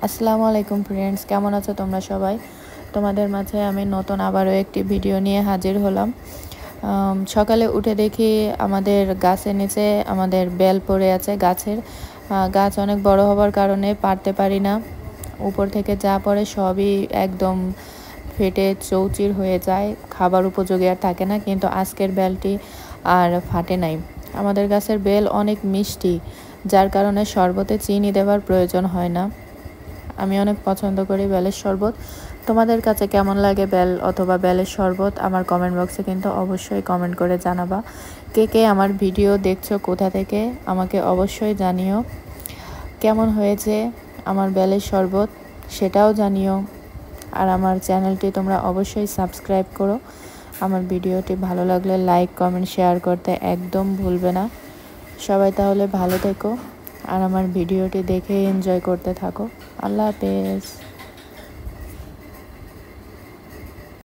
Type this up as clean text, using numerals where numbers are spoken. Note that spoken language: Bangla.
আসসালামু আলাইকুম ফ্রেন্ডস, কেমন আছো তোমরা সবাই? তোমাদের মাঝে আমি নতুন আবারও একটি ভিডিও নিয়ে হাজির হলাম। সকালে উঠে দেখি আমাদের গাছের নিচে আমাদের বেল পড়ে আছে। গাছ অনেক বড় হবার কারণে পারতে পারি না। উপর থেকে যা পড়ে সবই একদম ফেটে চৌচির হয়ে যায়, খাবার উপযোগী আর থাকে না। কিন্তু আজকের বেলটি আর ফাটে নাই। আমাদের গাছের বেল অনেক মিষ্টি, যার কারণে শরবতে চিনি দেওয়ার প্রয়োজন হয় না। আমি অনেক পছন্দ করি বেলের শরবত। তোমাদের কাছে কেমন লাগে বেল অথবা বেলের শরবত আমার কমেন্ট বক্সে কিন্তু অবশ্যই কমেন্ট করে জানাবা। কে কে আমার ভিডিও দেখছো, কোথা থেকে আমাকে অবশ্যই জানিও। কেমন হয়েছে আমার বেলের শরবত সেটাও জানিও। আর আমার চ্যানেলটি তোমরা অবশ্যই সাবস্ক্রাইব করো। আমার ভিডিওটি ভালো লাগলে লাইক কমেন্ট শেয়ার করতে একদম ভুলবে না। সবাই তাহলে ভালো থেকো আর আমার ভিডিওটি দেখে এনজয় করতে থাকো। আল্লাহ হাফেজ।